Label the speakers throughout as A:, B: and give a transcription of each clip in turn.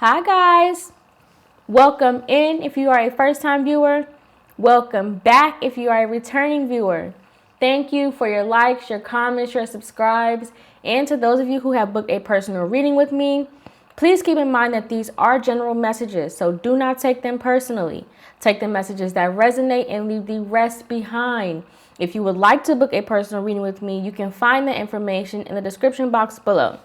A: Hi guys, welcome in if you are a first time viewer, welcome back if you are a returning viewer. Thank you for your likes, your comments, your subscribes, and to those of you who have booked a personal reading with me, please keep in mind that these are general messages, so do not take them personally. Take the messages that resonate and leave the rest behind. If you would like to book a personal reading with me, you can find the information in the description box below.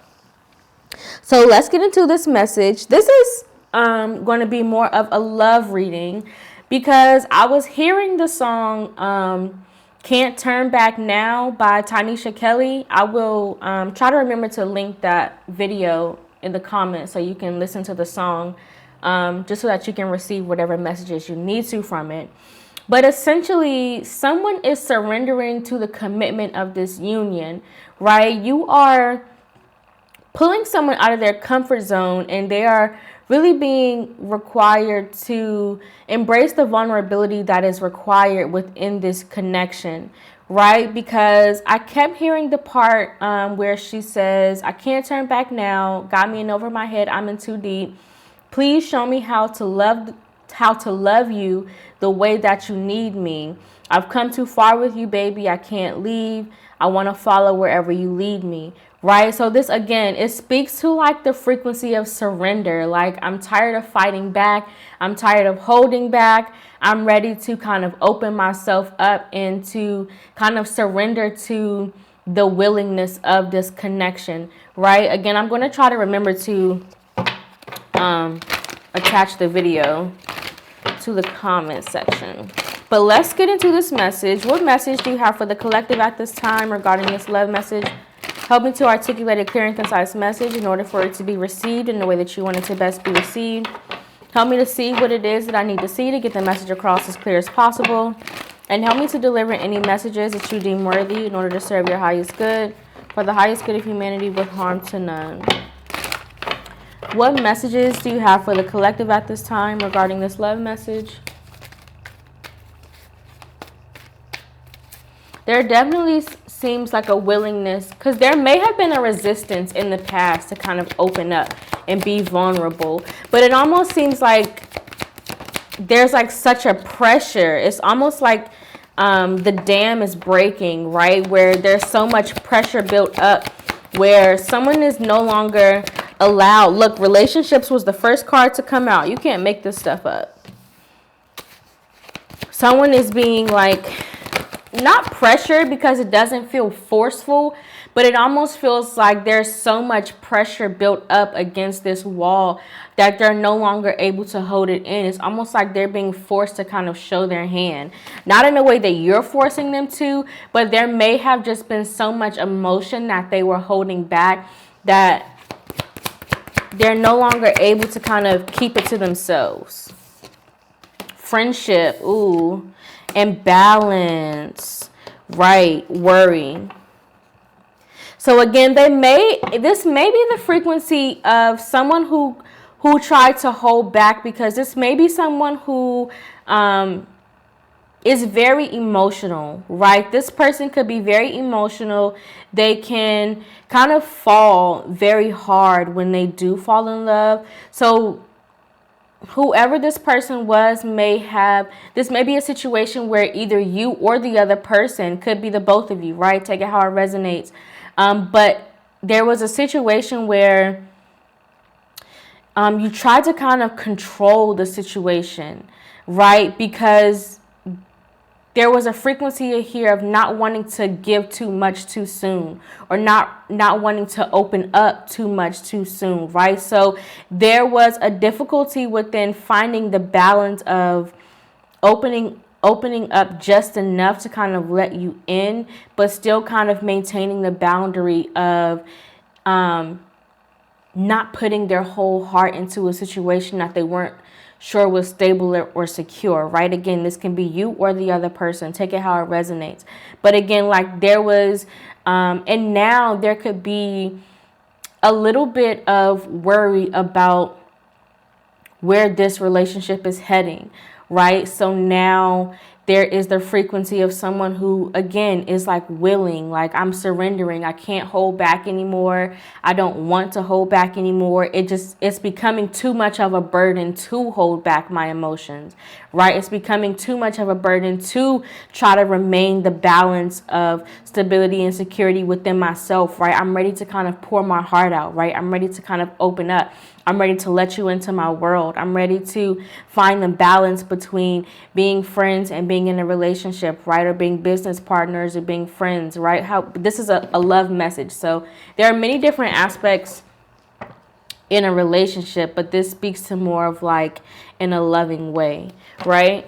A: So let's get into this message. This is going to be more of a love reading because I was hearing the song Can't Turn Back Now by Tanisha Kelly. I will try to remember to link that video in the comments so you can listen to the song just so that you can receive whatever messages you need to from it. But essentially, someone is surrendering to the commitment of this union, right? You are pulling someone out of their comfort zone, and they are really being required to embrace the vulnerability that is required within this connection, right? Because I kept hearing the part where she says, I can't turn back now, got me in over my head, I'm in too deep. Please show me how to love you the way that you need me. I've come too far with you, baby. I can't leave. I want to follow wherever you lead me. Right? So this, again, it speaks to like the frequency of surrender. Like, I'm tired of fighting back. I'm tired of holding back. I'm ready to kind of open myself up and to kind of surrender to the willingness of this connection. Right? Again, I'm going to try to remember to attach the video to the comment section. But let's get into this message. What message do you have for the collective at this time regarding this love message? Help me to articulate a clear and concise message in order for it to be received in the way that you want it to best be received. Help me to see what it is that I need to see to get the message across as clear as possible. And help me to deliver any messages that you deem worthy in order to serve your highest good, for the highest good of humanity with harm to none. What messages do you have for the collective at this time regarding this love message? There definitely seems like a willingness, because there may have been a resistance in the past to kind of open up and be vulnerable. But it almost seems like there's like such a pressure. It's almost like the dam is breaking, right? Where there's so much pressure built up where someone is no longer allowed. Look, relationships was the first card to come out. You can't make this stuff up. Someone is being like, not pressured because it doesn't feel forceful, but it almost feels like there's so much pressure built up against this wall that they're no longer able to hold it in. It's almost like they're being forced to kind of show their hand. Not in a way that you're forcing them to, but there may have just been so much emotion that they were holding back that they're no longer able to kind of keep it to themselves. Friendship, ooh. Imbalance, right? Worry. So again, this may be the frequency of someone who tried to hold back, because this may be someone who is very emotional, right? This person could be very emotional. They can kind of fall very hard when they do fall in love. So whoever this person was this may be a situation where either you or the other person, could be the both of you, right? Take it how it resonates. But there was a situation where you tried to kind of control the situation, right? Because there was a frequency here of not wanting to give too much too soon, or not wanting to open up too much too soon, right? So there was a difficulty within finding the balance of opening up just enough to kind of let you in, but still kind of maintaining the boundary of not putting their whole heart into a situation that they weren't sure was stable or secure, right? Again, this can be you or the other person. Take it how it resonates. But again, like there was, and now there could be a little bit of worry about where this relationship is heading, right? So now there is the frequency of someone who, again, is like willing, like I'm surrendering. I can't hold back anymore. I don't want to hold back anymore. It's becoming too much of a burden to hold back my emotions, right? It's becoming too much of a burden to try to remain the balance of stability and security within myself, right? I'm ready to kind of pour my heart out, right? I'm ready to kind of open up. I'm ready to let you into my world. I'm ready to find the balance between being friends and being in a relationship, right? Or being business partners or being friends, right? This is a love message. So there are many different aspects in a relationship, but this speaks to more of like in a loving way, right?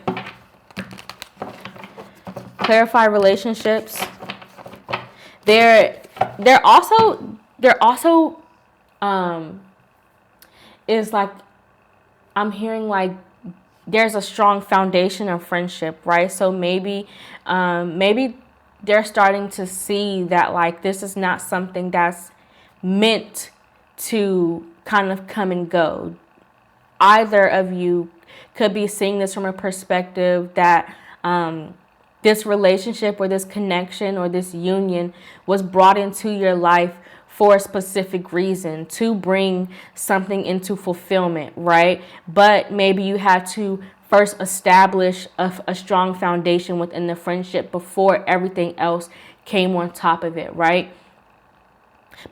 A: Clarify relationships. They're also is like, I'm hearing like there's a strong foundation of friendship, right? So maybe they're starting to see that like this is not something that's meant to kind of come and go. Either of you could be seeing this from a perspective that this relationship or this connection or this union was brought into your life for a specific reason, to bring something into fulfillment, right? But maybe you had to first establish a strong foundation within the friendship before everything else came on top of it, right?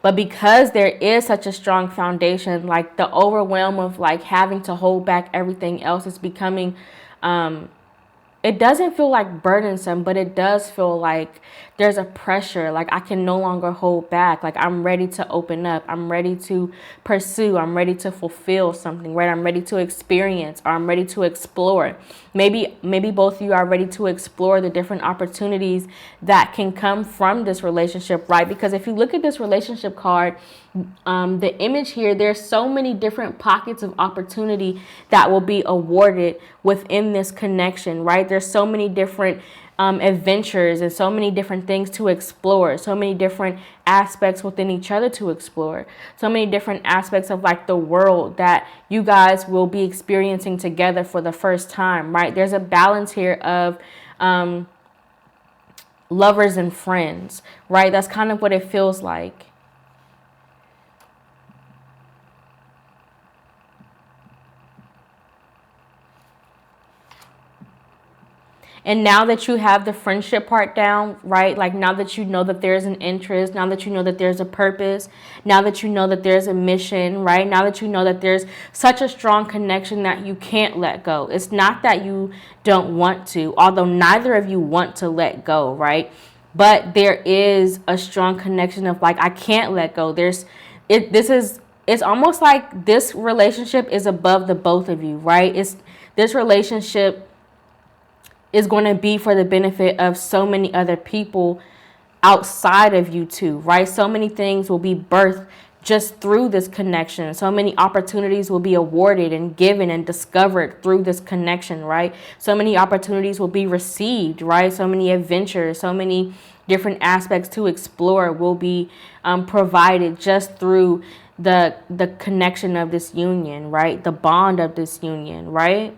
A: But because there is such a strong foundation, like the overwhelm of like having to hold back everything else is becoming, it doesn't feel like burdensome, but it does feel like there's a pressure. Like I can no longer hold back. Like I'm ready to open up. I'm ready to pursue. I'm ready to fulfill something, right? I'm ready to experience, or I'm ready to explore. Maybe both of you are ready to explore the different opportunities that can come from this relationship, right? Because if you look at this relationship card, the image here, there's so many different pockets of opportunity that will be awarded within this connection, right? There's so many different adventures and so many different things to explore, so many different aspects within each other to explore, so many different aspects of like the world that you guys will be experiencing together for the first time, right? There's a balance here of lovers and friends, right? That's kind of what it feels like. And now that you have the friendship part down, right? Like now that you know that there's an interest, now that you know that there's a purpose, now that you know that there's a mission, right? Now that you know that there's such a strong connection that you can't let go. It's not that you don't want to, although neither of you want to let go, right? But there is a strong connection of like, I can't let go. It's almost like this relationship is above the both of you, right? This relationship is going to be for the benefit of so many other people outside of you two, right? So many things will be birthed just through this connection. So many opportunities will be awarded and given and discovered through this connection, right? So many opportunities will be received, right? So many adventures, so many different aspects to explore will be provided just through the connection of this union, right? The bond of this union, right?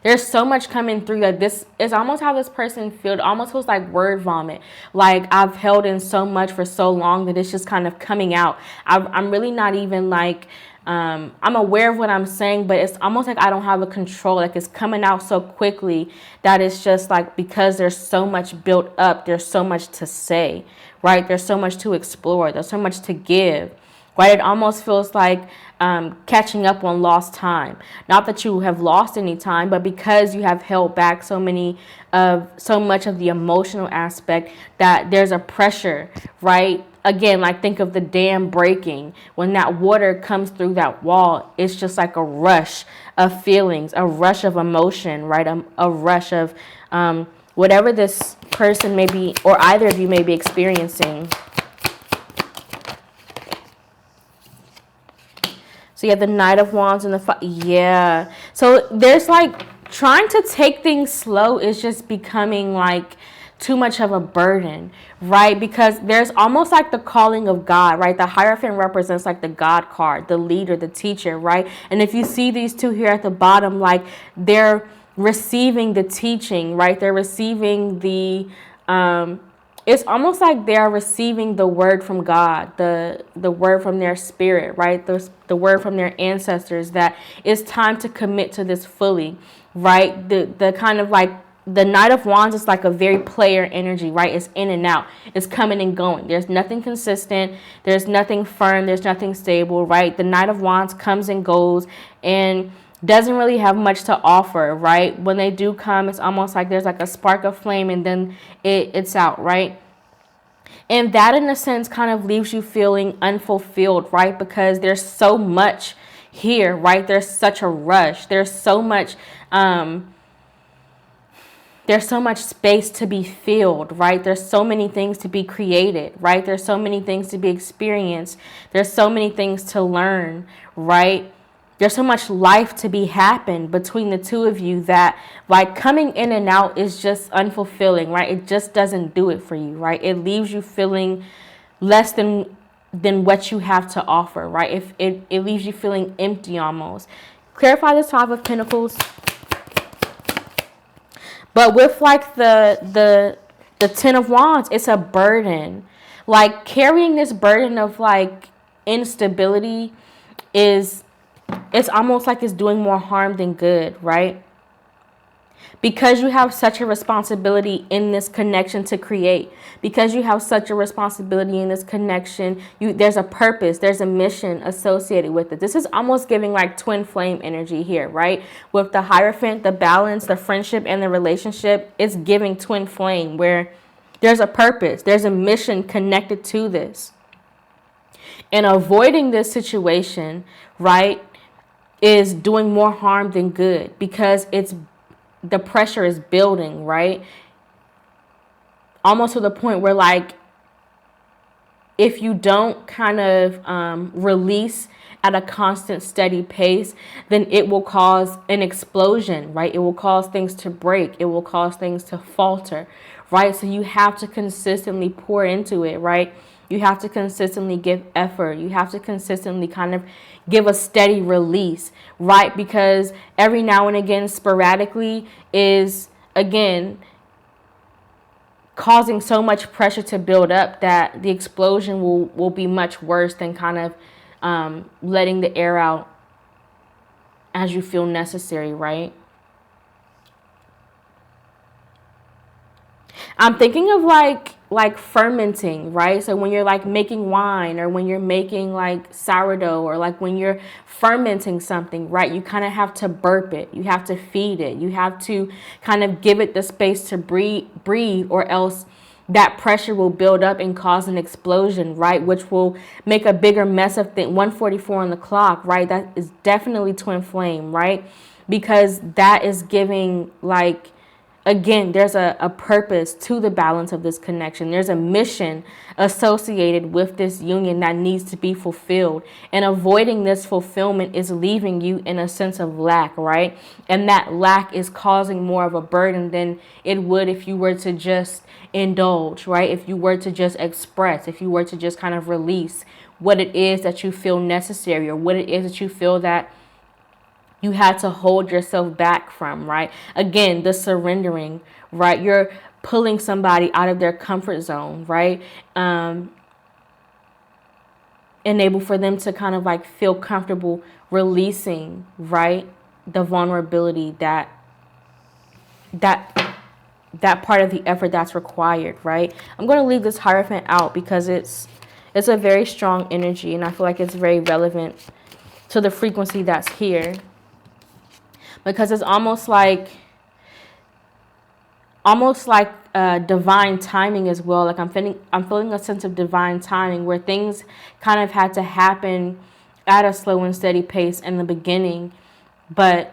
A: There's so much coming through that this is almost how this person feels. It almost feels like word vomit. Like I've held in so much for so long that it's just kind of coming out. I'm really not even like, I'm aware of what I'm saying, but it's almost like I don't have a control. Like it's coming out so quickly that it's just like, because there's so much built up, there's so much to say, right? There's so much to explore. There's so much to give. Right? It almost feels like catching up on lost time. Not that you have lost any time, but because you have held back so much of the emotional aspect, that there's a pressure, right? Again, like think of the dam breaking. When that water comes through that wall, it's just like a rush of feelings, a rush of emotion, right? A rush of whatever this person may be, or either of you may be experiencing. So you have the Knight of Wands and yeah. So there's like trying to take things slow is just becoming like too much of a burden, right? Because there's almost like the calling of God, right? The Hierophant represents like the God card, the leader, the teacher, right? And if you see these two here at the bottom, like they're receiving the teaching, right? They're receiving it's almost like they're receiving the word from God, the word from their spirit, right? The word from their ancestors that it's time to commit to this fully, right? The kind of like the Knight of Wands is like a very player energy, right? It's in and out. It's coming and going. There's nothing consistent. There's nothing firm. There's nothing stable, right? The Knight of Wands comes and goes and doesn't really have much to offer, right? When they do come, it's almost like there's like a spark of flame and then it's out, right? And that in a sense kind of leaves you feeling unfulfilled, right? Because there's so much here, right? There's such a rush. There's so much space to be filled, right? There's so many things to be created, right? There's so many things to be experienced. There's so many things to learn, right? There's so much life to be happened between the two of you that like coming in and out is just unfulfilling, right? It just doesn't do it for you, right? It leaves you feeling less than what you have to offer, right? If it leaves you feeling empty almost. Clarify this Five of Pentacles. But with like the Ten of Wands, it's a burden. Like carrying this burden of like instability it's almost like it's doing more harm than good, right? Because you have such a responsibility in this connection to create, because you have such a responsibility in this connection, there's a purpose, there's a mission associated with it. This is almost giving like twin flame energy here, right? With the Hierophant, the balance, the friendship, and the relationship, it's giving twin flame where there's a purpose, there's a mission connected to this. And avoiding this situation, right, is doing more harm than good because the pressure is building, right? Almost to the point where like if you don't kind of release at a constant steady pace, then it will cause an explosion, right? It will cause things to break. It will cause things to falter, right? So you have to consistently pour into it, right? You have to consistently give effort. You have to consistently kind of give a steady release, right? Because every now and again, sporadically is, again, causing so much pressure to build up that the explosion will be much worse than kind of letting the air out as you feel necessary, right? I'm thinking of like fermenting, right? So when you're like making wine or when you're making like sourdough or like when you're fermenting something, right? You kind of have to burp it. You have to feed it. You have to kind of give it the space to breathe or else that pressure will build up and cause an explosion, right? Which will make a bigger mess of things. 144 on the clock, right? That is definitely twin flame, right? Because that is giving like, again, there's a purpose to the balance of this connection. There's a mission associated with this union that needs to be fulfilled. And avoiding this fulfillment is leaving you in a sense of lack, right? And that lack is causing more of a burden than it would if you were to just indulge, right? If you were to just express, if you were to just kind of release what it is that you feel necessary or what it is that you feel that you had to hold yourself back from, right? Again, the surrendering, right? You're pulling somebody out of their comfort zone, right? Enable for them to kind of like feel comfortable releasing, right? The vulnerability that part of the effort that's required, right? I'm going to leave this Hierophant out because it's a very strong energy and I feel like it's very relevant to the frequency that's here. Because it's almost like divine timing as well. Like I'm feeling a sense of divine timing where things kind of had to happen at a slow and steady pace in the beginning, but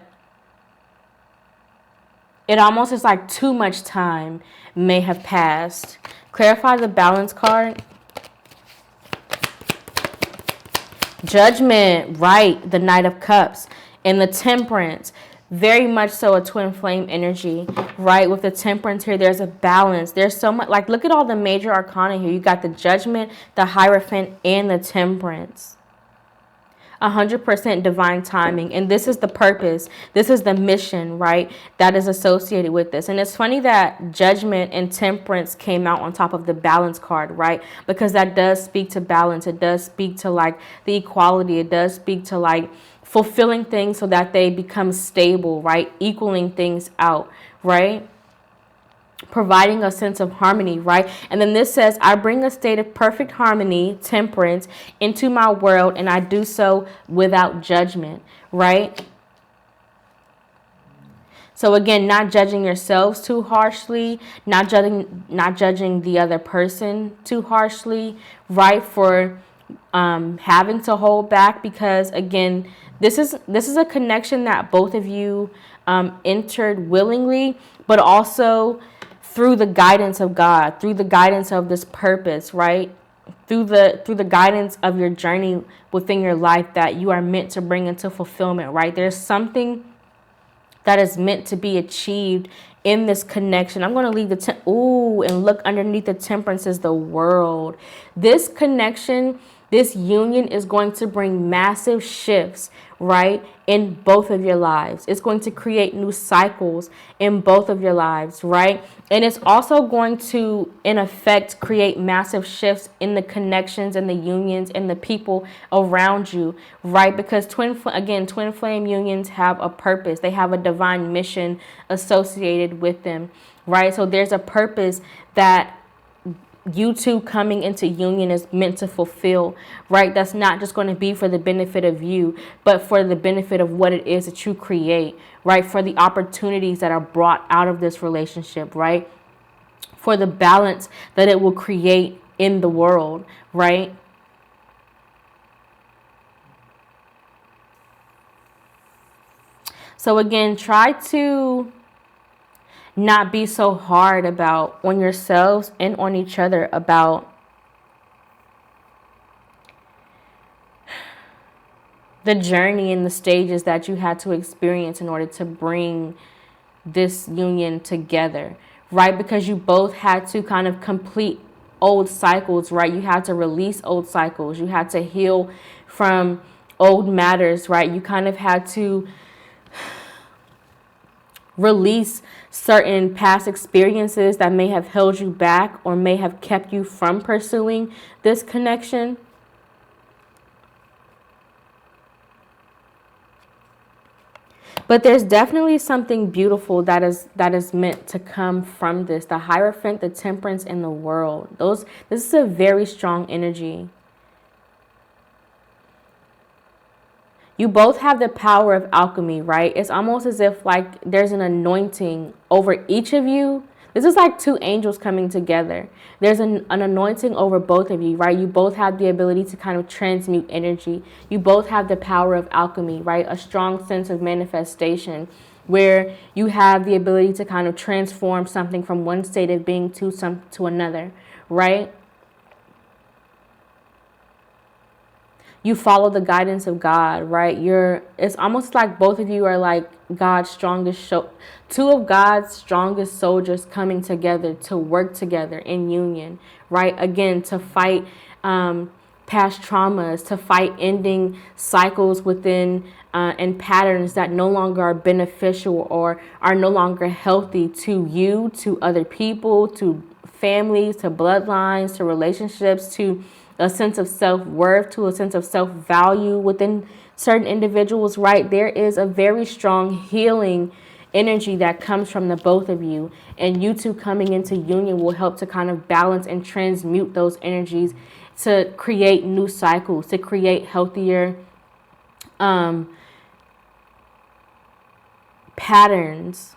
A: it almost is like too much time may have passed. Clarify the balance card. Judgment, right? The Knight of Cups and the Temperance. Very much so a twin flame energy, right? With the Temperance here, there's a balance. There's so much, like, look at all the major arcana here. You got the Judgment, the Hierophant, and the Temperance. 100% divine timing. And this is the purpose. This is the mission, right? That is associated with this. And it's funny that judgment and temperance came out on top of the balance card, right? Because that does speak to balance. It does speak to like the equality. It does speak to like fulfilling things so that they become stable, right? Equaling things out, right? Providing a sense of harmony, right? And then this says, I bring a state of perfect harmony, temperance, into my world, and I do so without judgment, right? So again, not judging yourselves too harshly, not judging the other person too harshly, right? For having to hold back, because again, this is a connection that both of you entered willingly, but also through the guidance of God, through the guidance of this purpose, right? Through the guidance of your journey within your life that you are meant to bring into fulfillment, right? There's something that is meant to be achieved in this connection. I'm going to leave the and look underneath the temperance is the world. This connection, this union is going to bring massive shifts, right, in both of your lives. It's going to create new cycles in both of your lives, right? And it's also going to, in effect, create massive shifts in the connections and the unions and the people around you, right? Because twin flame unions have a purpose. They have a divine mission associated with them, right? So there's a purpose that you two coming into union is meant to fulfill, right? That's not just going to be for the benefit of you, but for the benefit of what it is that you create, right? For the opportunities that are brought out of this relationship, right? For the balance that it will create in the world, right? So again, try to not be so hard on yourselves and on each other about the journey and the stages that you had to experience in order to bring this union together, right? Because you both had to kind of complete old cycles, right? You had to release old cycles. You had to heal from old matters, right? You kind of had to release certain past experiences that may have held you back or may have kept you from pursuing this connection. But there's definitely something beautiful that is meant to come from this. The Hierophant, the Temperance, and the World. This is a very strong energy. You both have the power of alchemy, right? It's almost as if like there's an anointing over each of you. This is like two angels coming together. There's an anointing over both of you, right? You both have the ability to kind of transmute energy. You both have the power of alchemy, right? A strong sense of manifestation where you have the ability to kind of transform something from one state of being to another, right? You follow the guidance of God, right? It's almost like both of you are like God's strongest two of God's strongest soldiers coming together to work together in union, right? Again, to fight past traumas, to fight ending cycles within and patterns that no longer are beneficial or are no longer healthy to you, to other people, to families, to bloodlines, to relationships, to a sense of self-worth, to a sense of self-value within certain individuals, right? There is a very strong healing energy that comes from the both of you, and you two coming into union will help to kind of balance and transmute those energies to create new cycles, to create healthier patterns,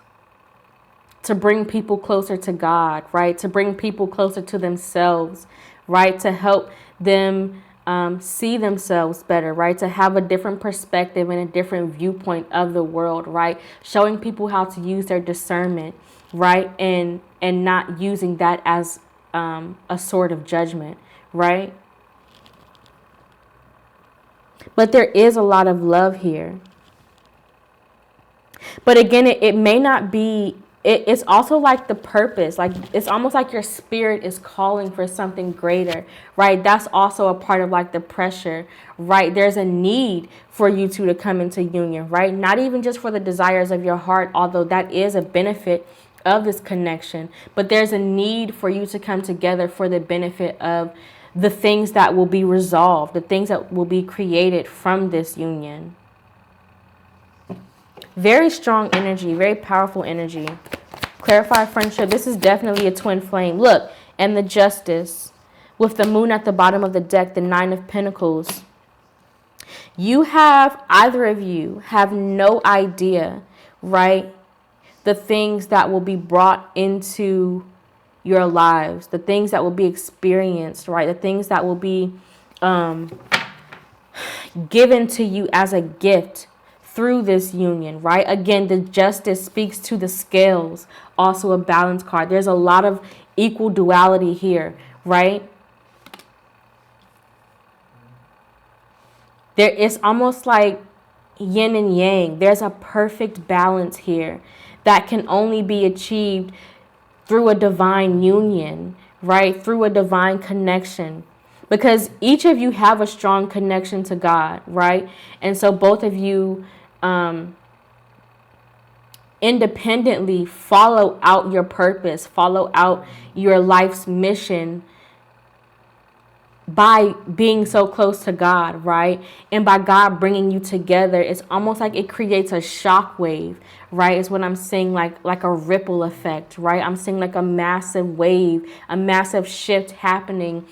A: to bring people closer to God, right? To bring people closer to themselves, right? To help them see themselves better, right? To have a different perspective and a different viewpoint of the world, right? Showing people how to use their discernment, right? And not using that as a sword of judgment, right? But there is a lot of love here. But again, it may not be it's also like the purpose, like it's almost like your spirit is calling for something greater, right? That's also a part of like the pressure, right? There's a need for you two to come into union, right? Not even just for the desires of your heart, although that is a benefit of this connection, but there's a need for you to come together for the benefit of the things that will be resolved, the things that will be created from this union. Very strong energy, very powerful energy. Clarify friendship. This is definitely a twin flame. Look, and the justice with the moon at the bottom of the deck, the 9 of Pentacles. Either of you have no idea, right? The things that will be brought into your lives, the things that will be experienced, right? The things that will be given to you as a gift through this union, right? Again, the justice speaks to the scales, also a balance card. There's a lot of equal duality here, right? It's almost like yin and yang. There's a perfect balance here that can only be achieved through a divine union, right? Through a divine connection. Because each of you have a strong connection to God, right? And so both of you independently follow out your purpose, follow out your life's mission by being so close to God, right? And by God bringing you together, it's almost like it creates a shock wave, right? Is what I'm saying, like a ripple effect, right? I'm seeing like a massive wave, a massive shift happening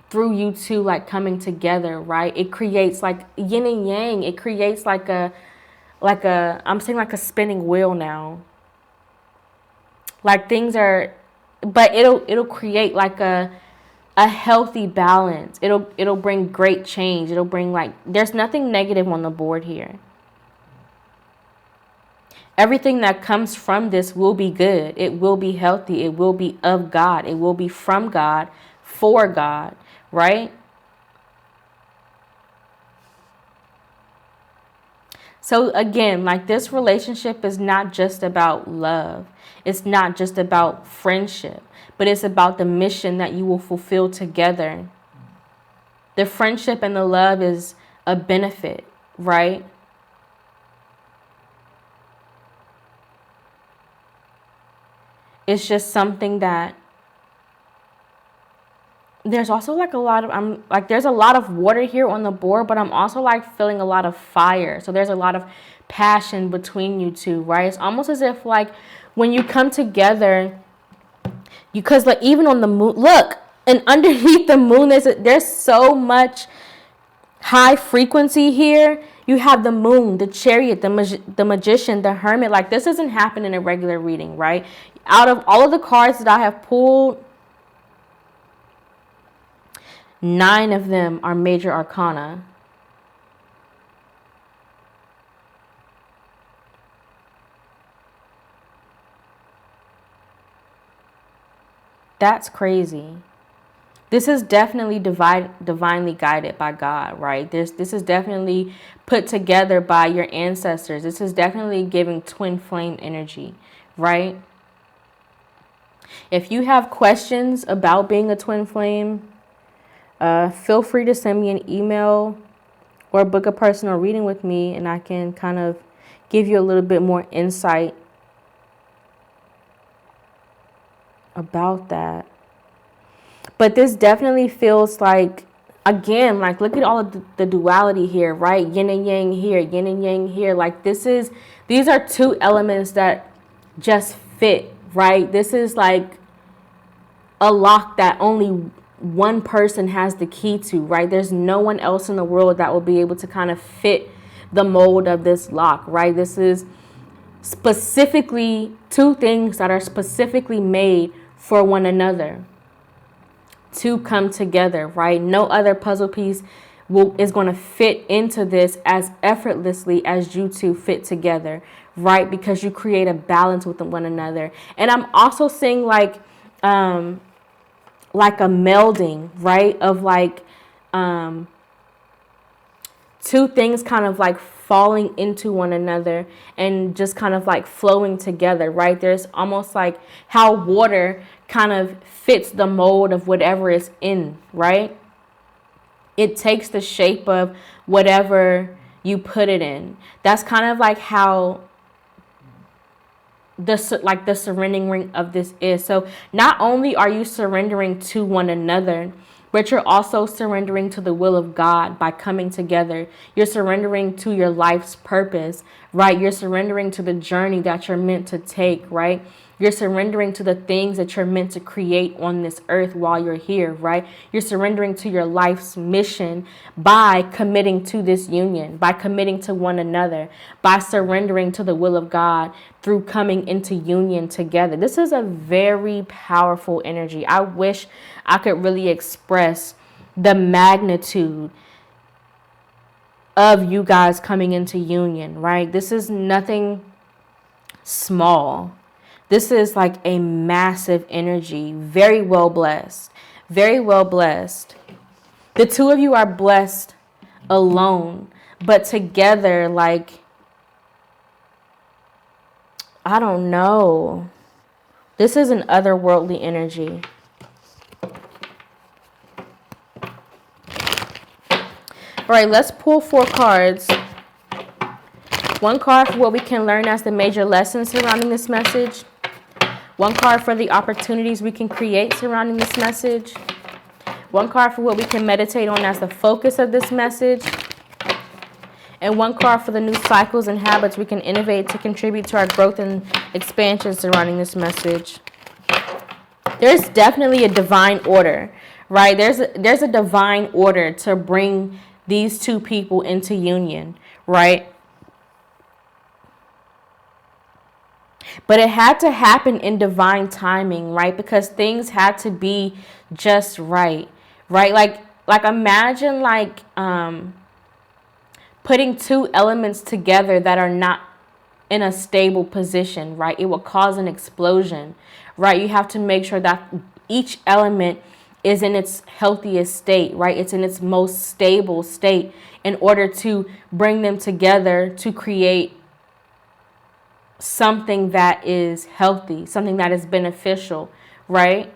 A: through you two, like coming together, right? It creates like yin and yang. It creates like I'm saying like a spinning wheel now. Like things are, but it'll create like a healthy balance. It'll bring great change. It'll bring there's nothing negative on the board here. Everything that comes from this will be good. It will be healthy. It will be of God. It will be from God, for God, right? So again, like this relationship is not just about love. It's not just about friendship, but it's about the mission that you will fulfill together. The friendship and the love is a benefit, right? It's just something that there's also like a lot of, there's a lot of water here on the board, but I'm also like feeling a lot of fire. So there's a lot of passion between you two, right? It's almost as if like when you come together, because like even on the moon, look, and underneath the moon, there's so much high frequency here. You have the moon, the chariot, the magician, the hermit. Like this doesn't happen in a regular reading, right? Out of all of the cards that I have pulled, 9 of them are major arcana. That's crazy. This is definitely divinely guided by God, right? This is definitely put together by your ancestors. This is definitely giving twin flame energy, right? If you have questions about being a twin flame, feel free to send me an email or book a personal reading with me, and I can kind of give you a little bit more insight about that. But this definitely feels like, again, like look at all of the duality here, right? Yin and yang here, yin and yang here. Like these are two elements that just fit, right? This is like a lock that only one person has the key to, right? There's no one else in the world that will be able to kind of fit the mold of this lock, right? This is specifically two things that are specifically made for one another to come together, right? No other puzzle piece is going to fit into this as effortlessly as you two fit together, right? Because you create a balance with one another. And I'm also seeing like a melding, right? Of like two things kind of like falling into one another and just kind of like flowing together, right? There's almost like how water kind of fits the mold of whatever is in, right? It takes the shape of whatever you put it in. That's kind of like how the surrendering of this is. So not only are you surrendering to one another, but you're also surrendering to the will of God by coming together. You're surrendering to your life's purpose, right? You're surrendering to the journey that you're meant to take, right? You're surrendering to the things that you're meant to create on this earth while you're here, right? You're surrendering to your life's mission by committing to this union, by committing to one another, by surrendering to the will of God through coming into union together. This is a very powerful energy. I wish I could really express the magnitude of you guys coming into union, right? This is nothing small. This is like a massive energy. Very well blessed. Very well blessed. The two of you are blessed alone, but together, like, I don't know. This is an otherworldly energy. All right, let's pull 4 cards. One card for what we can learn as the major lessons surrounding this message. One card for the opportunities we can create surrounding this message. One card for what we can meditate on as the focus of this message. And one card for the new cycles and habits we can innovate to contribute to our growth and expansion surrounding this message. There's definitely a divine order, right? There's a divine order to bring these two people into union, right? But it had to happen in divine timing, right? Because things had to be just right, right? Like imagine like putting two elements together that are not in a stable position, right? It will cause an explosion, right? You have to make sure that each element is in its healthiest state, right? It's in its most stable state in order to bring them together to create something that is healthy, something that is beneficial, right?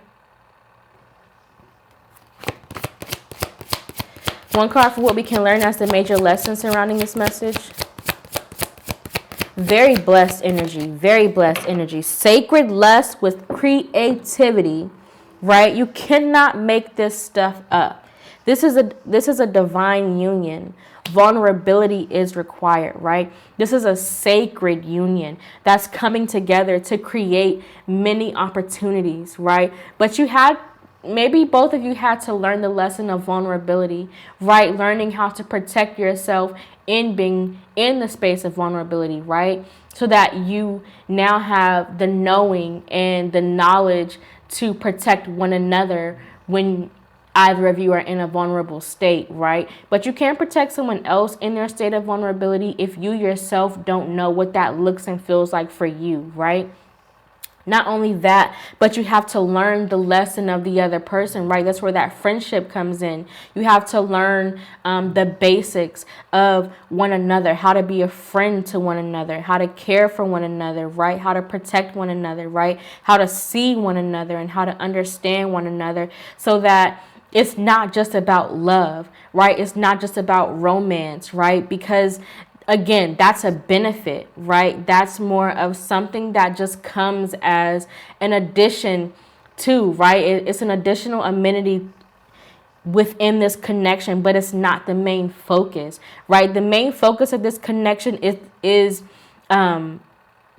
A: One card for what we can learn as the major lessons surrounding this message. Very blessed energy, very blessed energy. Sacred lust with creativity, right? You cannot make this stuff up. This is a divine union. Vulnerability is required, right? This is a sacred union that's coming together to create many opportunities, right? But maybe both of you had to learn the lesson of vulnerability, right? Learning how to protect yourself in being in the space of vulnerability, right? So that you now have the knowing and the knowledge to protect one another when either of you are in a vulnerable state, right? But you can't protect someone else in their state of vulnerability if you yourself don't know what that looks and feels like for you, right? Not only that, but you have to learn the lesson of the other person, right? That's where that friendship comes in. You have to learn the basics of one another, how to be a friend to one another, how to care for one another, right? How to protect one another, right? How to see one another and how to understand one another so that it's not just about love, right? It's not just about romance, right? Because again, that's a benefit, right? That's more of something that just comes as an addition to, right? It's an additional amenity within this connection, but it's not the main focus, right? The main focus of this connection is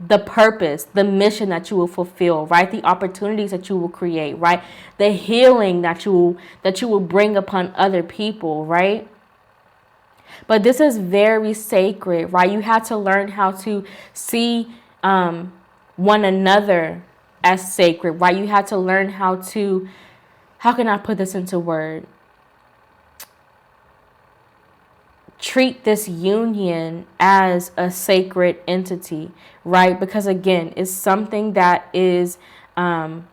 A: the purpose, the mission that you will fulfill, right? The opportunities that you will create, right? The healing that you will bring upon other people, right? But this is very sacred, right? You have to learn how to see one another as sacred, right? You have to learn how can I put this into word? Treat this union as a sacred entity, right? Because again, it's something that is it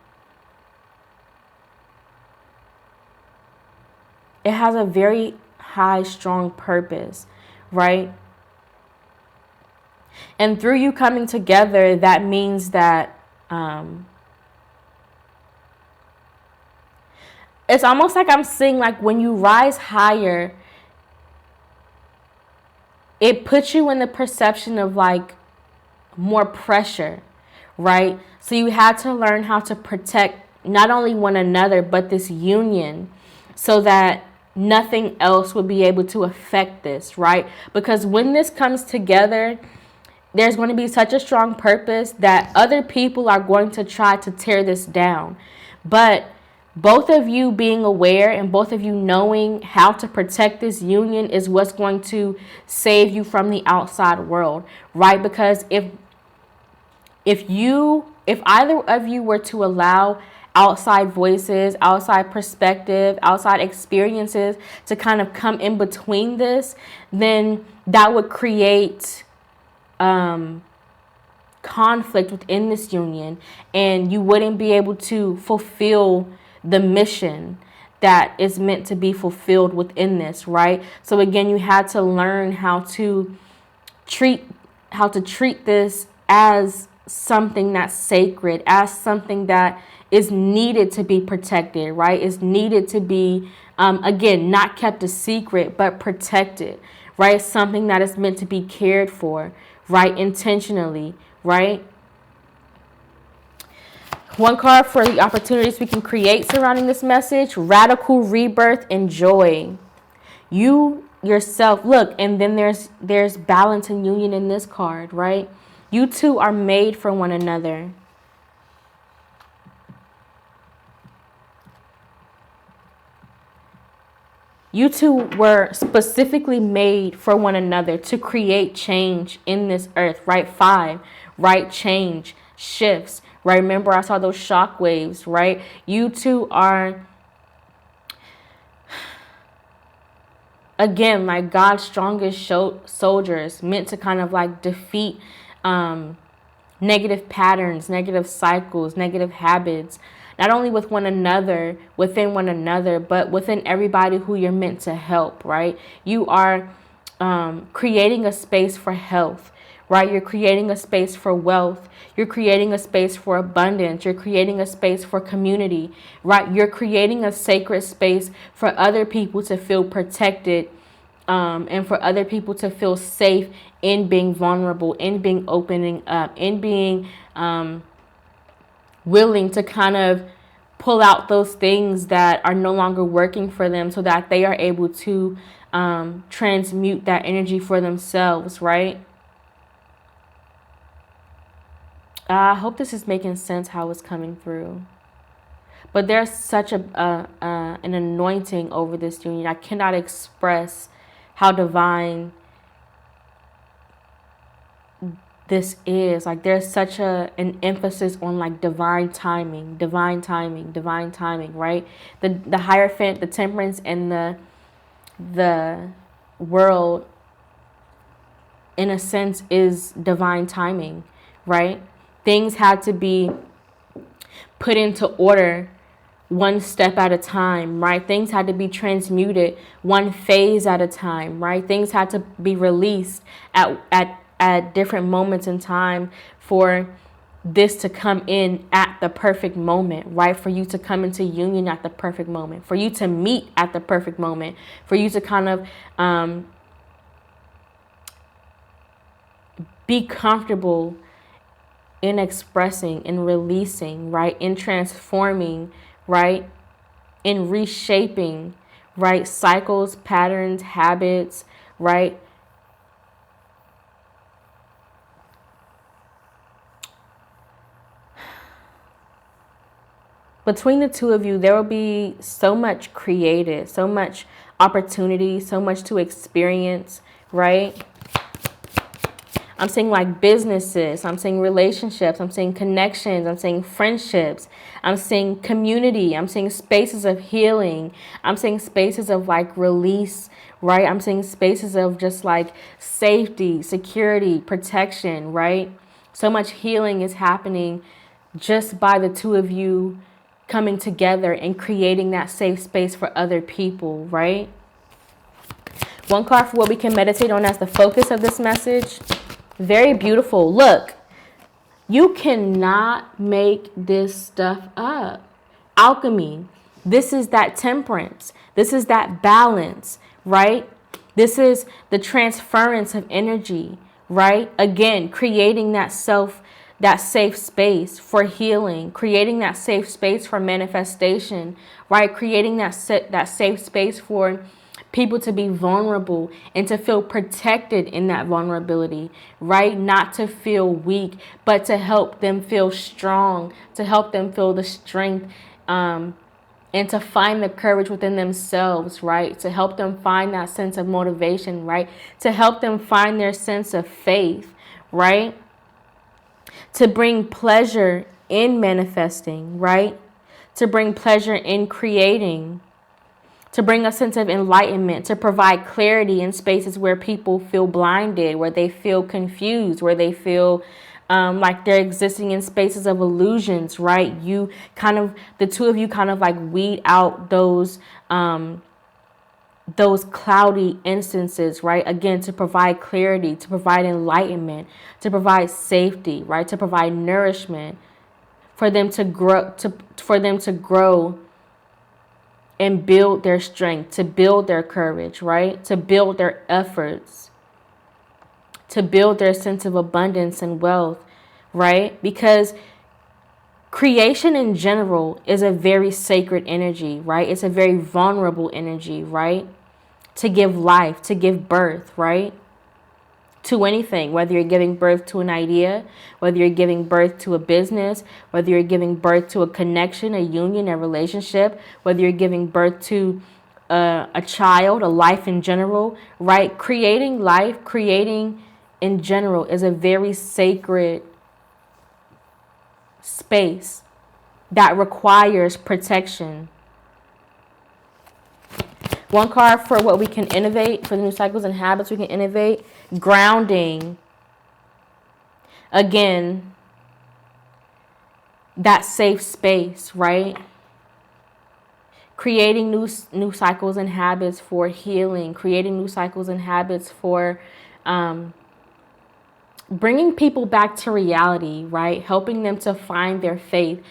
A: has a very high, strong purpose, right? And through you coming together, that means that it's almost like I'm seeing, like, when you rise higher, it puts you in the perception of like more pressure, right? So you had to learn how to protect not only one another, but this union, so that nothing else would be able to affect this, right? Because when this comes together, there's going to be such a strong purpose that other people are going to try to tear this down. But both of you being aware and both of you knowing how to protect this union is what's going to save you from the outside world, right? Because if either of you were to allow outside voices, outside perspective, outside experiences to kind of come in between this, then that would create conflict within this union, and you wouldn't be able to fulfill the mission that is meant to be fulfilled within this, right? So again, you had to learn how to treat this as something that's sacred, as something that is needed to be protected, right? Is needed to be, again, not kept a secret, but protected, right? Something that is meant to be cared for, right? Intentionally, right? One card for the opportunities we can create surrounding this message: radical rebirth and joy. You yourself, look, and then there's balance and union in this card, right? You two are made for one another. You two were specifically made for one another to create change in this earth, right? 5, right? Change, shifts, right? Remember, I saw those shock waves, right? You two are, again, like God's strongest soldiers, meant to kind of like defeat negative patterns, negative cycles, negative habits, not only with one another, within one another, but within everybody who you're meant to help, right? You are creating a space for health, right? You're creating a space for wealth. You're creating a space for abundance. You're creating a space for community, right? You're creating a sacred space for other people to feel protected, and for other people to feel safe in being vulnerable, in being opening up, in being willing to kind of pull out those things that are no longer working for them, so that they are able to transmute that energy for themselves, right? I hope this is making sense how it's coming through. But there's such an anointing over this union. I cannot express how divine this is. Like, there's such an emphasis on like divine timing, right? The Hierophant, the Temperance, and the world, in a sense, is divine timing, right? Things had to be put into order one step at a time, right? Things had to be transmuted one phase at a time, right? Things had to be released at different moments in time for this to come in at the perfect moment, right? For you to come into union at the perfect moment, for you to meet at the perfect moment, for you to kind of be comfortable in expressing, in releasing, right? In transforming, right? In reshaping, right? Cycles, patterns, habits, right? Between the two of you, there will be so much created, so much opportunity, so much to experience, right? I'm seeing like businesses, I'm seeing relationships, I'm seeing connections, I'm seeing friendships, I'm seeing community, I'm seeing spaces of healing, I'm seeing spaces of like release, right? I'm seeing spaces of just like safety, security, protection, right? So much healing is happening just by the two of you coming together and creating that safe space for other people, right? One card for what we can meditate on as the focus of this message: Very beautiful. Look, you cannot make this stuff up. Alchemy. This is that temperance. This is that balance, right? This is the transference of energy, right? Again, creating that safe space for healing, creating that safe space for manifestation, right? Creating that safe space for people to be vulnerable and to feel protected in that vulnerability, right? Not to feel weak, but to help them feel strong, to help them feel the strength, and to find the courage within themselves, right? To help them find that sense of motivation, right? To help them find their sense of faith, right? To bring pleasure in manifesting, right? To bring pleasure in creating, to bring a sense of enlightenment, to provide clarity in spaces where people feel blinded, where they feel confused, where they feel like they're existing in spaces of illusions, right? The two of you kind of like weed out those cloudy instances, right? Again, to provide clarity, to provide enlightenment, to provide safety, right? To provide nourishment for them to grow and build their strength, to build their courage, right? To build their efforts, to build their sense of abundance and wealth, right? Because creation in general is a very sacred energy, right? It's a very vulnerable energy, right? To give life, to give birth, right? To anything, whether you're giving birth to an idea, whether you're giving birth to a business, whether you're giving birth to a connection, a union, a relationship, whether you're giving birth to a child, a life in general, right? Creating life, creating in general is a very sacred space that requires protection. One card for what we can innovate, for the new cycles and habits we can innovate. Grounding. Again, that safe space, right? Creating new cycles and habits for healing. Creating new cycles and habits for bringing people back to reality, right? Helping them to find their faith.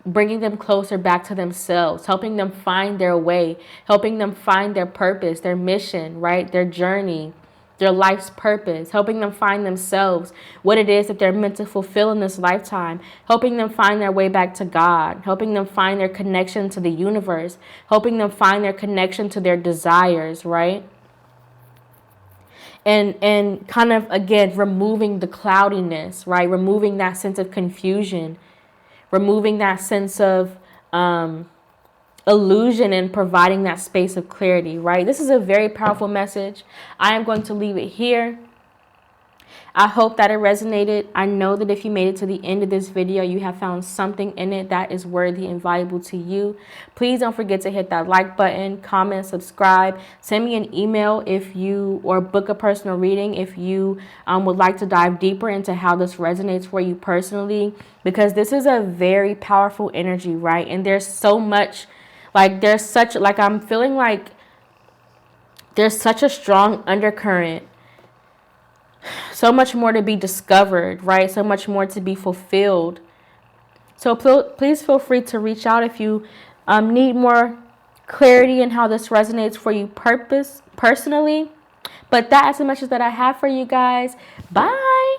A: Bringing them closer back to themselves, helping them find their way, helping them find their purpose, their mission, right? Their journey, their life's purpose, helping them find themselves, what it is that they're meant to fulfill in this lifetime, helping them find their way back to God, helping them find their connection to the universe, helping them find their connection to their desires, right? And kind of, again, removing the cloudiness, right? Removing that sense of confusion, removing that sense of illusion and providing that space of clarity, right? This is a very powerful message. I am going to leave it here. I hope that it resonated. I know that if you made it to the end of this video, you have found something in it that is worthy and valuable to you. Please don't forget to hit that like button, comment, subscribe. Send me an email or book a personal reading if you would like to dive deeper into how this resonates for you personally, because this is a very powerful energy, right? And there's so much, I'm feeling like there's such a strong undercurrent. So much more to be discovered, right? So much more to be fulfilled. So please feel free to reach out if you need more clarity in how this resonates for you personally. But that is the message that I have for you guys. Bye.